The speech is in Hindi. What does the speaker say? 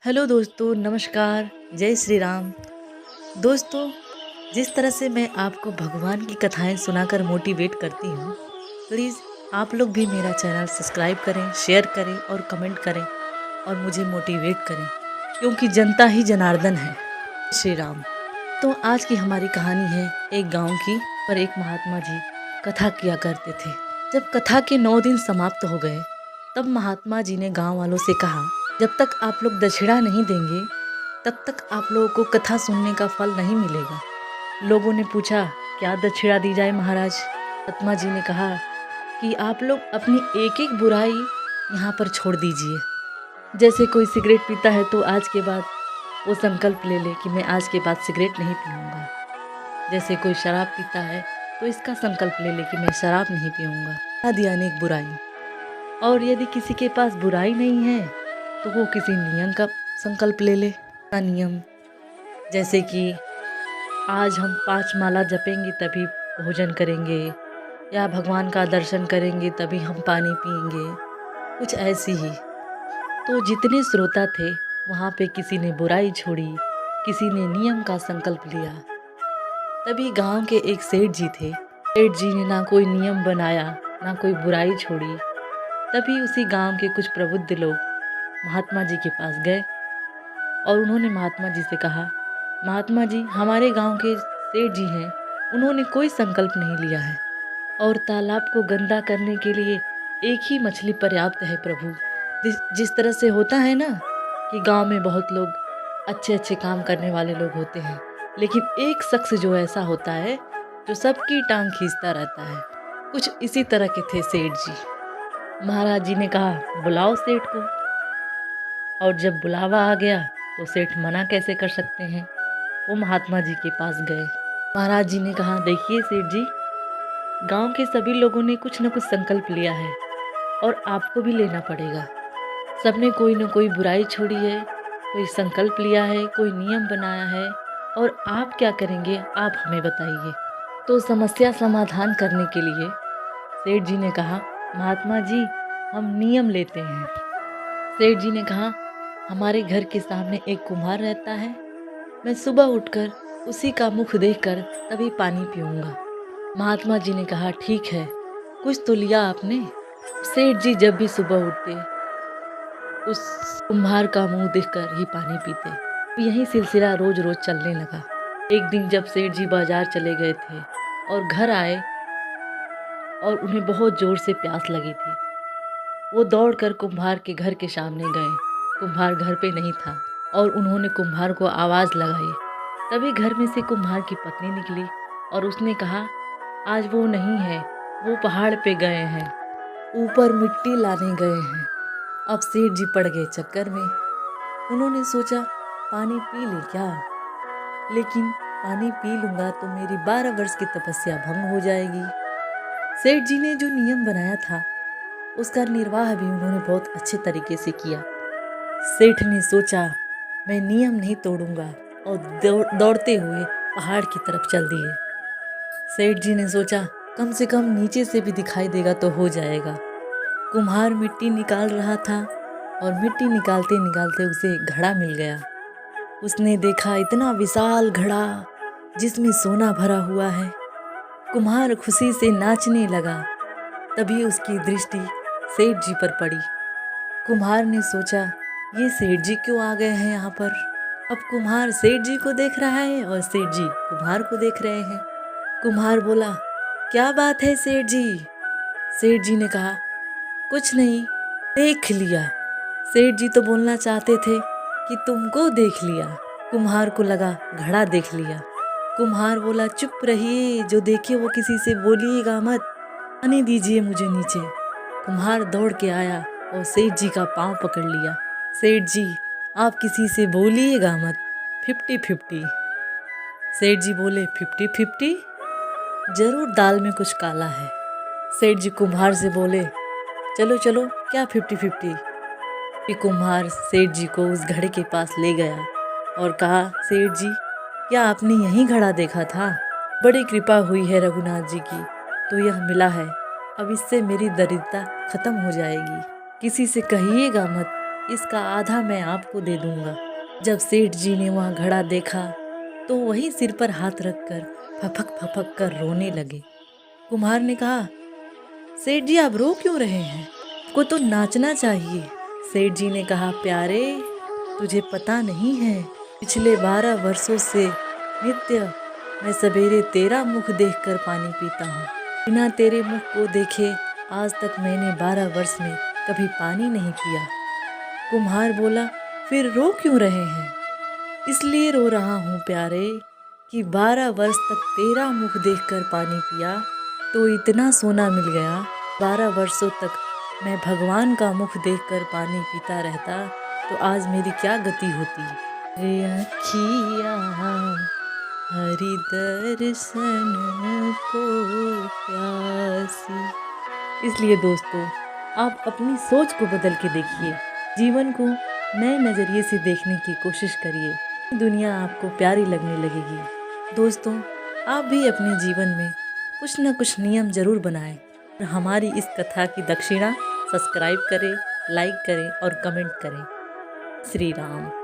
हेलो दोस्तों, नमस्कार, जय श्री राम। दोस्तों, जिस तरह से मैं आपको भगवान की कथाएं सुनाकर मोटिवेट करती हूँ, प्लीज़ आप लोग भी मेरा चैनल सब्सक्राइब करें, शेयर करें और कमेंट करें और मुझे मोटिवेट करें, क्योंकि जनता ही जनार्दन है। श्री राम। तो आज की हमारी कहानी है एक गांव की, पर एक महात्मा जी कथा किया करते थे। जब कथा के 9 दिन समाप्त हो गए, तब महात्मा जी ने गांव वालों से कहा, जब तक आप लोग दक्षिणा नहीं देंगे तब तक आप लोगों को कथा सुनने का फल नहीं मिलेगा। लोगों ने पूछा, क्या दक्षिणा दी जाए महाराज? महात्मा जी ने कहा कि आप लोग अपनी एक एक बुराई यहाँ पर छोड़ दीजिए। जैसे कोई सिगरेट पीता है तो आज के बाद वो संकल्प ले ले कि मैं आज के बाद सिगरेट नहीं पीऊँगा। जैसे कोई शराब पीता है तो इसका संकल्प ले ले कि मैं शराब नहीं पीऊँगा। आदि अनेक बुराई। और यदि किसी के पास बुराई नहीं है तो वो किसी नियम का संकल्प ले ले। नियम, जैसे कि आज हम 5 माला जपेंगे तभी भोजन करेंगे, या भगवान का दर्शन करेंगे तभी हम पानी पिएंगे, कुछ ऐसी ही। तो जितने श्रोता थे वहाँ पे किसी ने बुराई छोड़ी, किसी ने नियम का संकल्प लिया। तभी गांव के एक सेठ जी थे। सेठ जी ने ना कोई नियम बनाया, ना कोई बुराई छोड़ी। तभी उसी गांव के कुछ प्रबुद्ध लोग महात्मा जी के पास गए और उन्होंने महात्मा जी से कहा, महात्मा जी, हमारे गांव के सेठ जी हैं, उन्होंने कोई संकल्प नहीं लिया है और तालाब को गंदा करने के लिए एक ही मछली पर्याप्त है प्रभु। जिस तरह से होता है ना कि गांव में बहुत लोग अच्छे अच्छे काम करने वाले लोग होते हैं, लेकिन एक शख्स जो ऐसा होता है जो सबकी टांग खींचता रहता है, कुछ इसी तरह के थे सेठ जी। महाराज जी ने कहा, बुलाओ सेठ को। और जब बुलावा आ गया तो सेठ मना कैसे कर सकते हैं। वो महात्मा जी के पास गए। महाराज जी ने कहा, देखिए सेठ जी, गांव के सभी लोगों ने कुछ न कुछ संकल्प लिया है और आपको भी लेना पड़ेगा। सबने कोई न कोई बुराई छोड़ी है, कोई संकल्प लिया है, कोई नियम बनाया है, और आप क्या करेंगे, आप हमें बताइए। तो समस्या समाधान करने के लिए सेठ जी ने कहा, महात्मा जी, हम नियम लेते हैं। सेठ जी ने कहा, हमारे घर के सामने एक कुम्हार रहता है, मैं सुबह उठकर उसी का मुख देखकर तभी पानी पीऊँगा। महात्मा जी ने कहा, ठीक है, कुछ तो लिया आपने। सेठ जी जब भी सुबह उठते उस कुम्हार का मुंह देखकर ही पानी पीते। यही सिलसिला रोज रोज चलने लगा। एक दिन जब सेठ जी बाजार चले गए थे और घर आए और उन्हें बहुत जोर से प्यास लगी थी, वो दौड़कर कुम्हार के घर के सामने गए। कुम्हार घर पे नहीं था और उन्होंने कुम्हार को आवाज़ लगाई। तभी घर में से कुम्हार की पत्नी निकली और उसने कहा, आज वो नहीं है, वो पहाड़ पे गए हैं, ऊपर मिट्टी लाने गए हैं। अब सेठ जी पड़ गए चक्कर में। उन्होंने सोचा, पानी पी ले क्या, लेकिन पानी पी लूँगा तो मेरी 12 वर्ष की तपस्या भंग हो जाएगी। सेठ जी ने जो नियम बनाया था उसका निर्वाह भी उन्होंने बहुत अच्छे तरीके से किया। सेठ ने सोचा, मैं नियम नहीं तोड़ूंगा, और दौड़ते हुए पहाड़ की तरफ चल दिए। सेठ जी ने सोचा, कम से कम नीचे से भी दिखाई देगा तो हो जाएगा। कुम्हार मिट्टी निकाल रहा था और मिट्टी निकालते निकालते उसे घड़ा मिल गया। उसने देखा इतना विशाल घड़ा जिसमें सोना भरा हुआ है। कुम्हार खुशी से नाचने लगा। तभी उसकी दृष्टि सेठ जी पर पड़ी। कुम्हार ने सोचा, ये सेठ जी क्यों आ गए हैं यहाँ पर। अब कुम्हार सेठ जी को देख रहा है और सेठ जी कुम्हार को देख रहे हैं। कुम्हार बोला, क्या बात है सेठ जी? सेठ जी ने कहा, कुछ नहीं, देख लिया। सेठ जी तो बोलना चाहते थे कि तुमको देख लिया। कुम्हार को लगा घड़ा देख लिया। कुम्हार बोला, चुप रहिए, जो देखे वो किसी से बोलिएगा मत, आने दीजिए मुझे नीचे। कुम्हार दौड़ के आया और सेठ जी का पांव पकड़ लिया। सेठ जी, आप किसी से बोलिएगा मत, 50-50। सेठ जी बोले, 50-50? जरूर दाल में कुछ काला है। सेठ जी कुम्हार से बोले, चलो चलो, क्या 50-50? फिर कुम्हार सेठ जी को उस घड़े के पास ले गया और कहा, सेठ जी, क्या आपने यही घड़ा देखा था? बड़ी कृपा हुई है रघुनाथ जी की, तो यह मिला है। अब इससे मेरी दरिद्रता खत्म हो जाएगी। किसी से कहिएगा मत, इसका आधा मैं आपको दे दूंगा। जब सेठ जी ने वहाँ घड़ा देखा तो वही सिर पर हाथ रखकर फपक फपक कर रोने लगे। कुम्हार ने कहा, सेठ जी आप रो क्यों रहे हैं? आपको तो नाचना चाहिए। सेठ जी ने कहा, प्यारे तुझे पता नहीं है, पिछले 12 वर्षों से नित्य मैं सवेरे तेरा मुख देखकर पानी पीता हूँ। बिना तेरे मुख को देखे आज तक मैंने 12 वर्ष में कभी पानी नहीं पिया। कुम्हार बोला, फिर रो क्यों रहे हैं? इसलिए रो रहा हूँ प्यारे कि 12 वर्ष तक तेरा मुख देखकर पानी पिया तो इतना सोना मिल गया। 12 वर्षों तक मैं भगवान का मुख देखकर पानी पीता रहता तो आज मेरी क्या गति होती। रे अखिया हरि दर्शन को प्यासी। इसलिए दोस्तों, आप अपनी सोच को बदल के देखिए, जीवन को नए नज़रिए से देखने की कोशिश करिए। दुनिया आपको प्यारी लगने लगेगी। दोस्तों, आप भी अपने जीवन में कुछ न कुछ नियम जरूर बनाएं और हमारी इस कथा की दक्षिणा सब्सक्राइब करें, लाइक करें और कमेंट करें। श्री राम।